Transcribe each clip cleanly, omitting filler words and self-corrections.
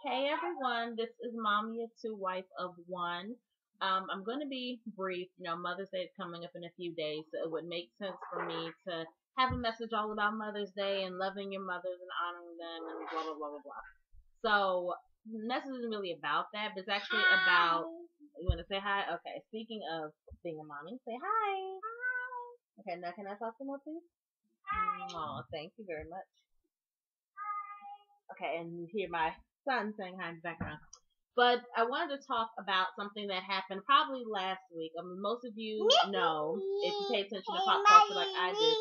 Hey everyone, this is Mommy of Two, Wife of One. I'm going to be brief. Mother's Day is coming up in a few days, so it would make sense for me to have a message all about Mother's Day and loving your mothers and honoring them and blah, blah, blah, blah, blah. So, the message isn't really about that, but it's actually about. You want to say hi? Okay, speaking of being a mommy, say hi. Okay, now can I talk to more, please? Oh, thank you very much. Okay, and you hear my son saying hi in the background. But I wanted to talk about something that happened probably last week. Most of you know, if you pay attention to pop culture like I did,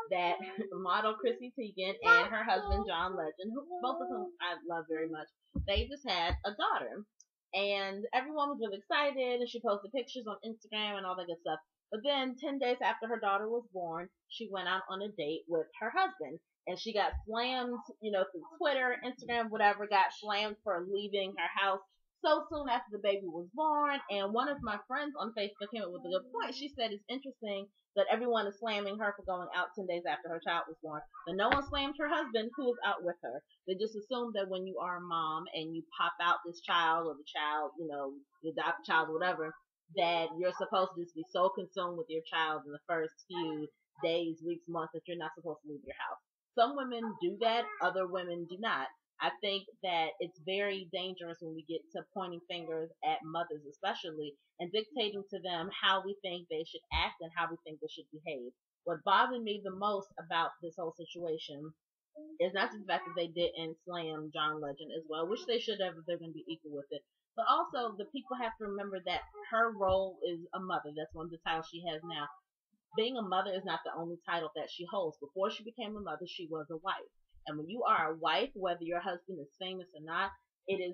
that model Chrissy Teigen and her husband John Legend, who both of whom I love very much, they just had a daughter. And everyone was really excited, and she posted pictures on Instagram and all that good stuff. But then 10 days after her daughter was born, she went out on a date with her husband. And she got slammed, through Twitter, Instagram, whatever, got slammed for leaving her house so soon after the baby was born. And one of my friends on Facebook came up with a good point. She said it's interesting that everyone is slamming her for going out 10 days after her child was born, but no one slammed her husband who was out with her. They just assume that when you are a mom and you pop out this child or the child, the adopted child or whatever, that you're supposed to just be so consumed with your child in the first few days, weeks, months that you're not supposed to leave your house. Some women do that, other women do not. I think that it's very dangerous when we get to pointing fingers at mothers, especially, and dictating to them how we think they should act and how we think they should behave. What bothered me the most about this whole situation is not the fact that they didn't slam John Legend as well, which they should have if they're going to be equal with it. But also, the people have to remember that her role is a mother. That's one of the titles she has now. Being a mother is not the only title that she holds. Before she became a mother, she was a wife. And when you are a wife, whether your husband is famous or not, it is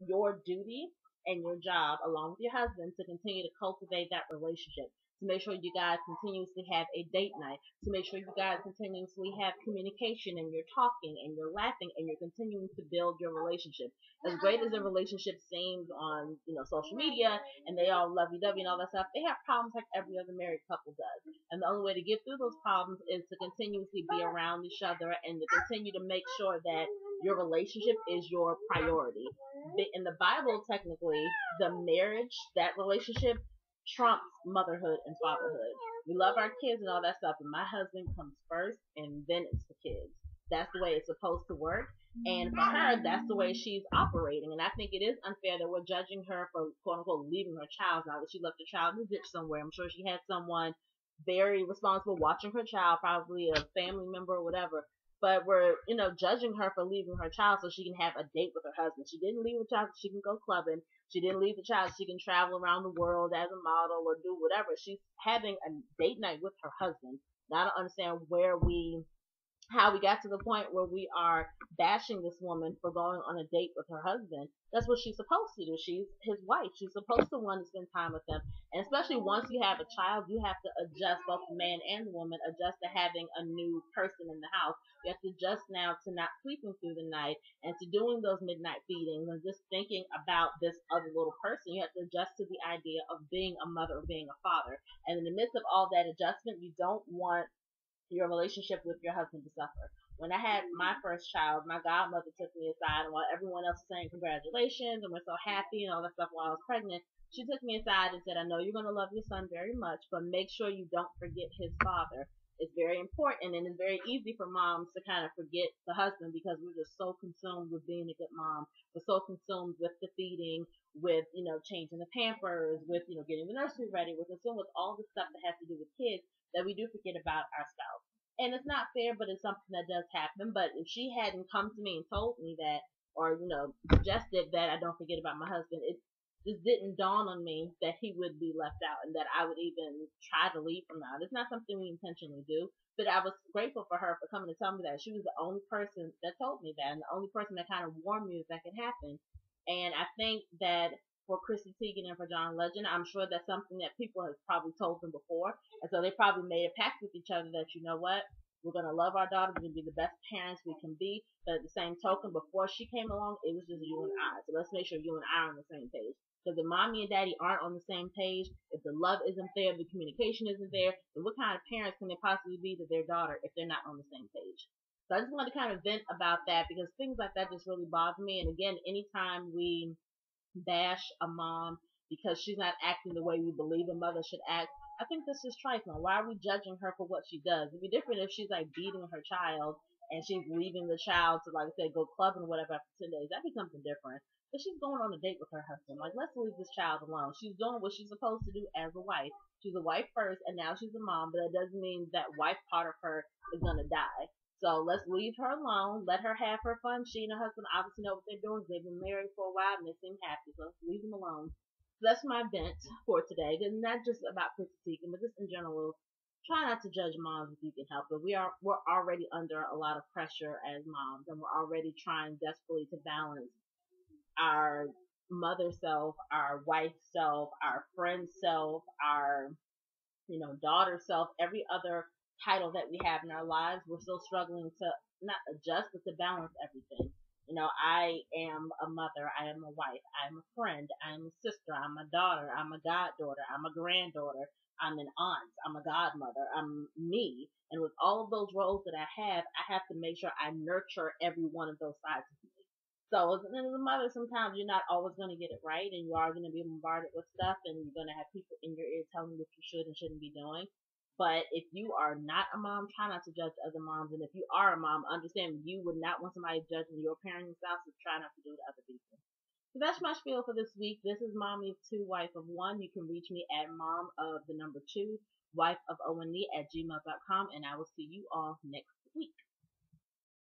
your duty and your job, along with your husband, to continue to cultivate that relationship. To make sure you guys continuously have a date night. To make sure you guys continuously have communication and you're talking and you're laughing and you're continuing to build your relationship. As great as a relationship seems on, social media and they all lovey-dovey and all that stuff, they have problems like every other married couple does. And the only way to get through those problems is to continuously be around each other and to continue to make sure that your relationship is your priority. In the Bible, technically, the marriage, that relationship, trumps motherhood and fatherhood. We love our kids and all that stuff, and my husband comes first, and then it's the kids. That's the way it's supposed to work. And for her, that's the way she's operating. And I think it is unfair that we're judging her for, quote unquote, leaving her child now that she left her child in the ditch somewhere. I'm sure she had someone very responsible watching her child, probably a family member or whatever. But we're, judging her for leaving her child so she can have a date with her husband. She didn't leave her child so she can go clubbing. She didn't leave the child so she can travel around the world as a model or do whatever. She's having a date night with her husband. Now I don't understand how we got to the point where we are bashing this woman for going on a date with her husband. That's what she's supposed to do. She's his wife. She's supposed to want to spend time with him. And especially once you have a child, you have to adjust, both the man and the woman, adjust to having a new person in the house. You have to adjust now to not sleeping through the night and to doing those midnight feedings and just thinking about this other little person. You have to adjust to the idea of being a mother or being a father. And in the midst of all that adjustment, you don't want your relationship with your husband to suffer. When I had my first child, my godmother took me aside, and while everyone else was saying congratulations and we're so happy and all that stuff while I was pregnant, she took me aside and said, I know you're going to love your son very much, but make sure you don't forget his father. It's very important, and it's very easy for moms to kind of forget the husband because we're just so consumed with being a good mom. We're so consumed with the feeding, with, changing the pampers, with, getting the nursery ready. We're consumed with all the stuff that has to do with kids that we do forget about our spouse. And it's not fair, but it's something that does happen. But if she hadn't come to me and told me that, or, suggested that I don't forget about my husband, it just didn't dawn on me that he would be left out and that I would even try to leave him out. It's not something we intentionally do, but I was grateful for her for coming to tell me that. She was the only person that told me that, and the only person that kind of warned me that could happen. And I think that for Chrissy Teigen and for John Legend, I'm sure that's something that people have probably told them before. And so they probably made a pact with each other that, you know what, we're going to love our daughter, we're going to be the best parents we can be. But at the same token, before she came along, it was just you and I. So let's make sure you and I are on the same page. Because if mommy and daddy aren't on the same page, if the love isn't there, the communication isn't there, then what kind of parents can they possibly be to their daughter if they're not on the same page? So I just wanted to kind of vent about that because things like that just really bother me. And again, anytime we bash a mom because she's not acting the way we believe a mother should act, I think this is trifling. Why are we judging her for what she does? It'd be different if she's like beating her child and she's leaving the child to, like I said, go clubbing or whatever after 10 days. That'd be something different. But she's going on a date with her husband. Like, let's leave this child alone. She's doing what she's supposed to do as a wife. She's a wife first, and now she's a mom, but that doesn't mean that wife part of her is going to die. So let's leave her alone. Let her have her fun. She and her husband obviously know what they're doing. They've been married for a while and they seem happy. So let's leave them alone. So that's my vent for today. And not just about critiquing, but just in general. Try not to judge moms if you can help it. We're already under a lot of pressure as moms, and we're already trying desperately to balance our mother self, our wife self, our friend self, our daughter self, every other title that we have in our lives. We're still struggling to not adjust, but to balance everything. I am a mother, I am a wife, I am a friend, I am a sister, I'm a daughter, I'm a goddaughter, I'm a granddaughter, I'm an aunt, I'm a godmother, I'm me. And with all of those roles that I have to make sure I nurture every one of those sides of me. So as a mother, sometimes you're not always going to get it right, and you are going to be bombarded with stuff, and you're going to have people in your ear telling you what you should and shouldn't be doing. But if you are not a mom, try not to judge other moms. And if you are a mom, understand you would not want somebody judging your parenting style, so try not to do it to other people. So that's my spiel for this week. This is Mommy of Two, Wife of One. You can reach me at mom of the number two, wife of O and E at gmail.com, and I will see you all next week.